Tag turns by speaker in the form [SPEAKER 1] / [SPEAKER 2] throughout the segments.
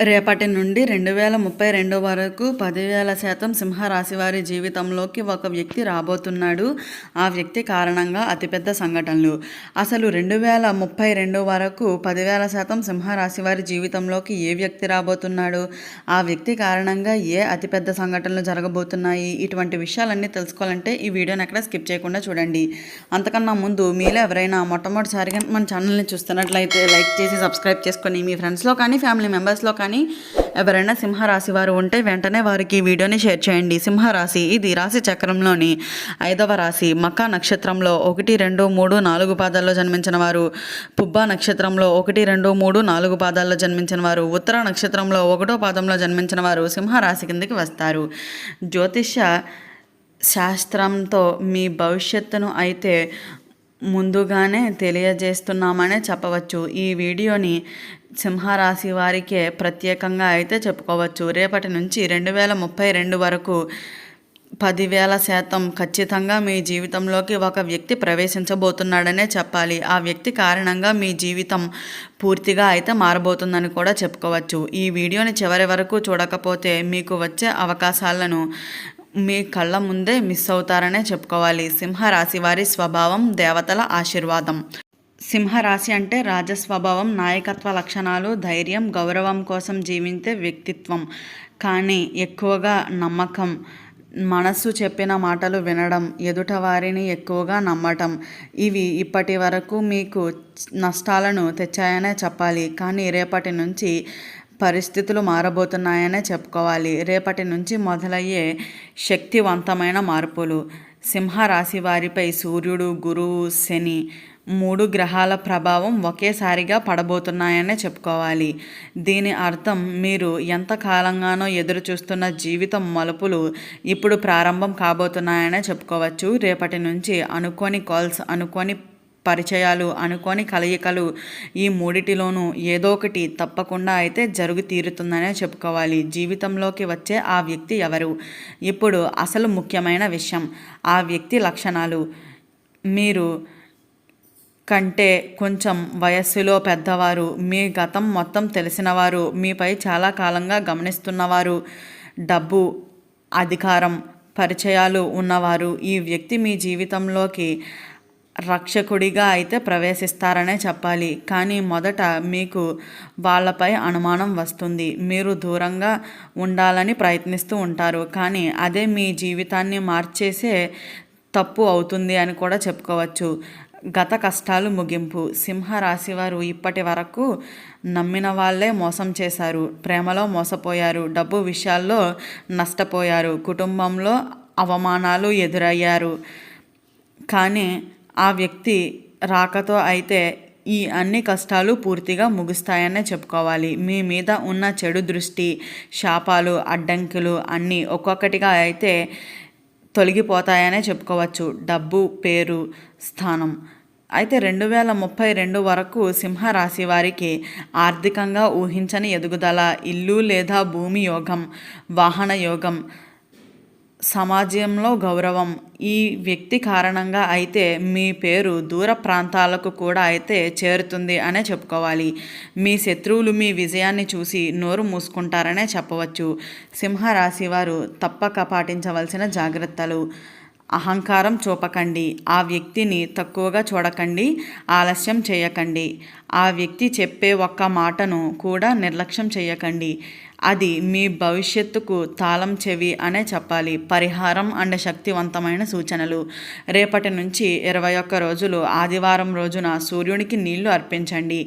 [SPEAKER 1] రేపటి నుండి 2032 వరకు 10,000% సింహరాశి వారి జీవితంలోకి ఒక వ్యక్తి రాబోతున్నాడు. ఆ వ్యక్తి కారణంగా అతిపెద్ద సంఘటనలు. అసలు 2032 వరకు 10,000% సింహరాశి వారి జీవితంలోకి ఏ వ్యక్తి రాబోతున్నాడు, ఆ వ్యక్తి కారణంగా ఏ అతిపెద్ద సంఘటనలు జరగబోతున్నాయి, ఇటువంటి విషయాలన్నీ తెలుసుకోవాలంటే ఈ వీడియోని ఎక్కడ స్కిప్ చేయకుండా చూడండి. అంతకన్నా ముందు మీలో ఎవరైనా మొట్టమొదటిసారిగా మన ఛానల్ని చూస్తున్నట్లయితే లైక్ చేసి సబ్స్క్రైబ్ చేసుకొని మీ ఫ్రెండ్స్లో కానీ ఫ్యామిలీ మెంబర్స్లో కానీ ఎవరైనా సింహరాశి వారు ఉంటే వెంటనే వారికి ఈ వీడియోని షేర్ చేయండి. సింహరాశి ఇది రాశి చక్రంలోని 5వ రాశి. మకా నక్షత్రంలో 1, 2, 3, 4 పాదాల్లో జన్మించిన వారు, పుబ్బా నక్షత్రంలో 1, 2, 3, 4 పాదాల్లో జన్మించిన వారు, ఉత్తర నక్షత్రంలో 1వ పాదంలో జన్మించిన వారు సింహరాశి కిందకి వస్తారు. జ్యోతిష్య శాస్త్రంతో మీ భవిష్యత్తును అయితే ముందుగానే తెలియజేస్తున్నామనే చెప్పవచ్చు. ఈ వీడియోని సింహరాశి వారికే ప్రత్యేకంగా అయితే చెప్పుకోవచ్చు. రేపటి నుంచి 2032 వరకు 10,000% ఖచ్చితంగా మీ జీవితంలోకి ఒక వ్యక్తి ప్రవేశించబోతున్నాడనే చెప్పాలి. ఆ వ్యక్తి కారణంగా మీ జీవితం పూర్తిగా అయితే మారబోతుందని కూడా చెప్పుకోవచ్చు. ఈ వీడియోని చివరి వరకు చూడకపోతే మీకు వచ్చే అవకాశాలను మీ కళ్ళ ముందే మిస్ అవుతారనే చెప్పుకోవాలి. సింహరాశి వారి స్వభావం దేవతల ఆశీర్వాదం. సింహరాశి అంటే రాజస్వభావం, నాయకత్వ లక్షణాలు, ధైర్యం, గౌరవం కోసం జీవించే వ్యక్తిత్వం. కానీ ఎక్కువగా నమ్మకం, మనసు చెప్పిన మాటలు వినడం, ఎదుట వారిని ఎక్కువగా నమ్మటం, ఇవి ఇప్పటి వరకు మీకు నష్టాలను తెచ్చాయనే చెప్పాలి. కానీ రేపటి నుంచి పరిస్థితులు మారబోతున్నాయనే చెప్పుకోవాలి. రేపటి నుంచి మొదలయ్యే శక్తివంతమైన మార్పులు. సింహరాశి వారిపై సూర్యుడు, గురువు, శని 3 గ్రహాల ప్రభావం ఒకేసారిగా పడబోతున్నాయనే చెప్పుకోవాలి. దీని అర్థం మీరు ఎంతకాలంగానో ఎదురు చూస్తున్న జీవితం మలుపులు ఇప్పుడు ప్రారంభం కాబోతున్నాయనే చెప్పుకోవచ్చు. రేపటి నుంచి అనుకోని కాల్స్, అనుకోని పరిచయాలు, అనుకోని కలయికలు, ఈ మూడిటిలోనూ ఏదో ఒకటి తప్పకుండా అయితే జరుగు తీరుతుందనే చెప్పుకోవాలి. జీవితంలోకి వచ్చే ఆ వ్యక్తి ఎవరు? ఇప్పుడు అసలు ముఖ్యమైన విషయం, ఆ వ్యక్తి లక్షణాలు. మీరు కంటే కొంచెం వయస్సులో పెద్దవారు, మీ గతం మొత్తం తెలిసినవారు, మీపై చాలా కాలంగా గమనిస్తున్నవారు, డబ్బు, అధికారం, పరిచయాలు ఉన్నవారు. ఈ వ్యక్తి మీ జీవితంలోకి రక్షకుడిగా అయితే ప్రవేశిస్తారనే చెప్పాలి. కానీ మొదట మీకు వాళ్ళపై అనుమానం వస్తుంది. మీరు దూరంగా ఉండాలని ప్రయత్నిస్తూ ఉంటారు. కానీ అదే మీ జీవితాన్ని మార్చేసే తప్పు అవుతుంది అని కూడా చెప్పుకోవచ్చు. గత కష్టాలు ముగింపు. సింహరాశి వారు ఇప్పటి వరకు నమ్మిన వాళ్ళే మోసం చేశారు, ప్రేమలో మోసపోయారు, డబ్బు విషయాల్లో నష్టపోయారు, కుటుంబంలో అవమానాలు ఎదురయ్యారు. కానీ ఆ వ్యక్తి రాకతో అయితే ఈ అన్ని కష్టాలు పూర్తిగా ముగుస్తాయనే చెప్పుకోవాలి. మీ మీద ఉన్న చెడు దృష్టి, శాపాలు, అడ్డంకులు అన్నీ ఒక్కొక్కటిగా అయితే తొలగిపోతాయనే చెప్పుకోవచ్చు. డబ్బు, పేరు, స్థానం. అయితే 2032 వరకు సింహరాశి వారికి ఆర్థికంగా ఊహించని ఎదుగుదల, ఇల్లు లేదా భూమి యోగం, వాహన యోగం, సమాజంలో గౌరవం. ఈ వ్యక్తి కారణంగా అయితే మీ పేరు దూర ప్రాంతాలకు కూడా అయితే చేరుతుంది అనే చెప్పుకోవాలి. మీ శత్రువులు మీ విజయాన్ని చూసి నోరు మూసుకుంటారనే చెప్పవచ్చు. సింహరాశి వారు తప్పక పాటించవలసిన జాగ్రత్తలు. అహంకారం చూపకండి, ఆ వ్యక్తిని తక్కువగా చూడకండి, ఆలస్యం చేయకండి. ఆ వ్యక్తి చెప్పే ఒక్క మాటను కూడా నిర్లక్ష్యం చేయకండి. అది మీ భవిష్యత్తుకు తాళం చెవి అనే చెప్పాలి. పరిహారం అండ్ శక్తివంతమైన సూచనలు. రేపటి నుంచి 21 రోజులు ఆదివారం రోజున సూర్యునికి నీళ్లు అర్పించండి.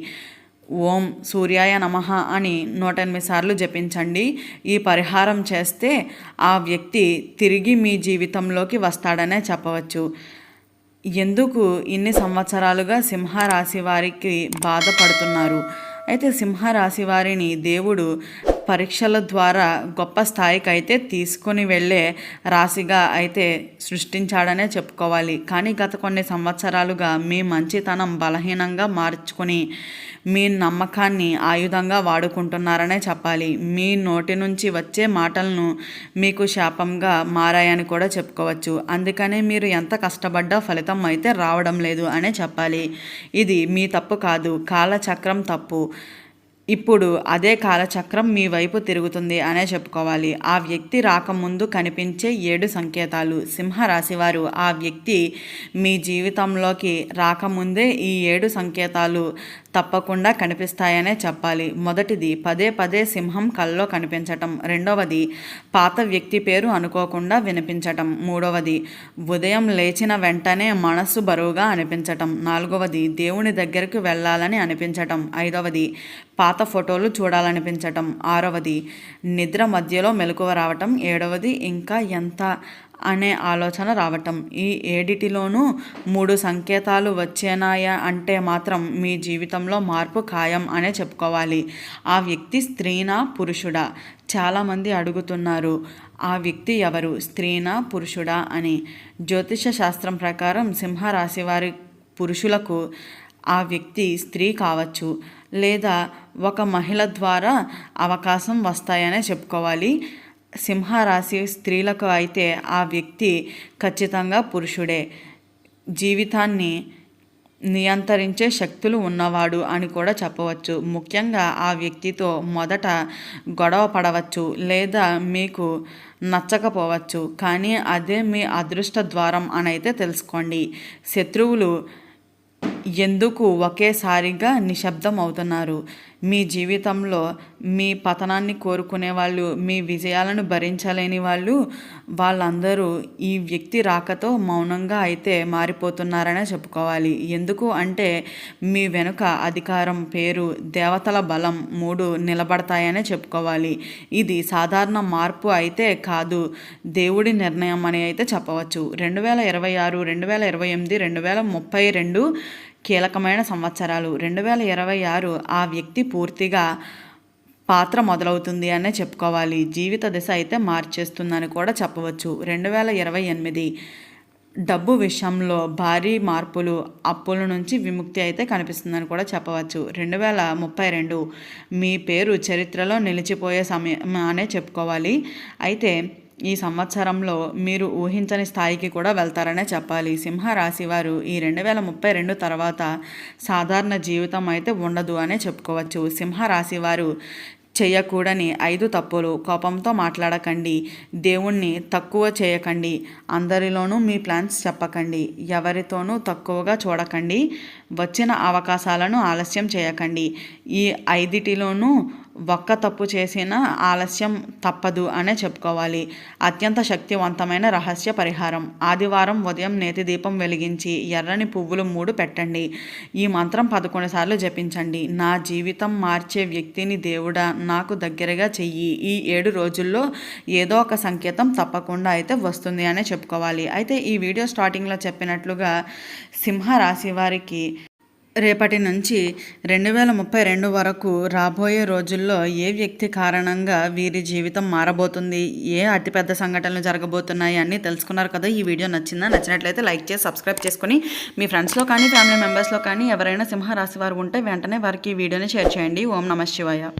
[SPEAKER 1] ఓం సూర్యాయ నమః అని 108 సార్లు జపించండి. ఈ పరిహారం చేస్తే ఆ వ్యక్తి తిరిగి మీ జీవితంలోకి వస్తాడనే చెప్పవచ్చు. ఎందుకు ఇన్ని సంవత్సరాలుగా సింహరాశి వారికి బాధపడుతున్నారు? అయితే సింహరాశి వారిని దేవుడు పరీక్షల ద్వారా గొప్ప స్థాయికి అయితే తీసుకొని వెళ్ళే రాశిగా అయితే సృష్టించాడనే చెప్పుకోవాలి. కానీ గత కొన్ని సంవత్సరాలుగా మీ మంచితనం బలహీనంగా మార్చుకొని మీ నమ్మకాన్ని ఆయుధంగా వాడుకుంటున్నారనే చెప్పాలి. మీ నోటి నుంచి వచ్చే మాటలను మీకు శాపంగా మారాయని కూడా చెప్పుకోవచ్చు. అందుకనే మీరు ఎంత కష్టపడ్డా ఫలితం అయితే రావడం లేదు అనే చెప్పాలి. ఇది మీ తప్పు కాదు, కాలచక్రం తప్పు. ఇప్పుడు అదే కాలచక్రం మీ వైపు తిరుగుతుంది అనే చెప్పుకోవాలి. ఆ వ్యక్తి రాకముందు కనిపించే 7 సంకేతాలు. సింహరాశివారు ఆ వ్యక్తి మీ జీవితంలోకి రాకముందే ఈ 7 సంకేతాలు తప్పకుండా కనిపిస్తాయనే చెప్పాలి. మొదటిది, పదే పదే సింహం కల్లో కనిపించటం. రెండవది, పాత వ్యక్తి పేరు అనుకోకుండా వినిపించటం. మూడవది, ఉదయం లేచిన వెంటనే మనస్సు బరువుగా అనిపించటం. నాలుగవది, దేవుని దగ్గరికి వెళ్ళాలని అనిపించటం. ఐదవది, పాత ఫోటోలు చూడాలనిపించటం. ఆరవది, నిద్ర మధ్యలో మెలకువ రావటం. ఏడవది, ఇంకా ఎంత అనే ఆలోచన రావటం. ఈ ఏడిటిలోనూ 3 సంకేతాలు వచ్చేనాయా అంటే మాత్రం మీ జీవితంలో మార్పు ఖాయం అనే చెప్పుకోవాలి. ఆ వ్యక్తి స్త్రీనా పురుషుడా? చాలామంది అడుగుతున్నారు, ఆ వ్యక్తి ఎవరు, స్త్రీనా పురుషుడా అని. జ్యోతిష శాస్త్రం ప్రకారం సింహరాశి వారి పురుషులకు ఆ వ్యక్తి స్త్రీ కావచ్చు, లేదా ఒక మహిళ ద్వారా అవకాశం వస్తాయనే చెప్పుకోవాలి. సింహరాశి స్త్రీలకు అయితే ఆ వ్యక్తి ఖచ్చితంగా పురుషుడే. జీవితాన్ని నియంత్రించే శక్తులు ఉన్నవాడు అని కూడా చెప్పవచ్చు. ముఖ్యంగా ఆ వ్యక్తితో మొదట గొడవ పడవచ్చు, లేదా మీకు నచ్చకపోవచ్చు, కానీ అదే మీ అదృష్ట ద్వారం అని అయితే తెలుసుకోండి. శత్రువులు ఎందుకు ఒకేసారిగా నిశ్శబ్దం అవుతున్నారు? మీ జీవితంలో మీ పతనాన్ని కోరుకునే వాళ్ళు, మీ విజయాలను భరించలేని వాళ్ళు, వాళ్ళందరూ ఈ వ్యక్తి రాకతో మౌనంగా అయితే మారిపోతున్నారనే చెప్పుకోవాలి. ఎందుకు అంటే మీ వెనుక అధికారం, పేరు, దేవతల బలం 3 నిలబడతాయనే చెప్పుకోవాలి. ఇది సాధారణ మార్పు అయితే కాదు, దేవుడి నిర్ణయం అని అయితే చెప్పవచ్చు. 2026, 2028, 2032 కీలకమైన సంవత్సరాలు. 2026 ఆ వ్యక్తి పూర్తిగా పాత్ర మొదలవుతుంది అనే చెప్పుకోవాలి. జీవిత దిశ అయితే మార్చేస్తుందని కూడా చెప్పవచ్చు. 2028 డబ్బు విషయంలో భారీ మార్పులు, అప్పుల నుంచి విముక్తి అయితే కనిపిస్తుందని కూడా చెప్పవచ్చు. 2032 మీ పేరు చరిత్రలో నిలిచిపోయే సమయం అనే చెప్పుకోవాలి. అయితే ఈ సంవత్సరంలో మీరు ఊహించని స్థాయికి కూడా వెళ్తారనే చెప్పాలి. సింహరాశి వారు ఈ 2032 తర్వాత సాధారణ జీవితం అయితే ఉండదు అనే చెప్పుకోవచ్చు. సింహరాశి వారు చేయకూడని 5 తప్పులు. కోపంతో మాట్లాడకండి, దేవుణ్ణి తక్కువ చేయకండి, అందరిలోనూ మీ ప్లాన్స్ చెప్పకండి, ఎవరితోనూ తక్కువగా చూడకండి, వచ్చిన అవకాశాలను ఆలస్యం చేయకండి. ఈ 5టిలోనూ ఒక్క తప్పు చేసినా ఆలస్యం తప్పదు అనే చెప్పుకోవాలి. అత్యంత శక్తివంతమైన రహస్య పరిహారం. ఆదివారం ఉదయం నేతి దీపం వెలిగించి ఎర్రని పువ్వులు 3 పెట్టండి. ఈ మంత్రం 11 సార్లు జపించండి. నా జీవితం మార్చే వ్యక్తిని దేవుడా నాకు దగ్గరగా చెయ్యి. ఈ 7 రోజుల్లో ఏదో ఒక సంకేతం తప్పకుండా అయితే వస్తుంది అనే చెప్పుకోవాలి. అయితే ఈ వీడియో స్టార్టింగ్లో చెప్పినట్లుగా సింహరాశి వారికి రేపటి నుంచి 2032 వరకు రాబోయే రోజుల్లో ఏ వ్యక్తి కారణంగా వీరి జీవితం మారబోతుంది, ఏ అతిపెద్ద సంఘటనలు జరగబోతున్నాయి అన్నీ తెలుసుకున్నారు కదా. ఈ వీడియో నచ్చిందా? నచ్చినట్లయితే లైక్ చేసి సబ్స్క్రైబ్ చేసుకొని మీ ఫ్రెండ్స్లో కానీ ఫ్యామిలీ మెంబర్స్లో కానీ ఎవరైనా సింహరాశి వారు ఉంటే వెంటనే వారికి ఈ వీడియోని షేర్ చేయండి. ఓం నమః శివాయ.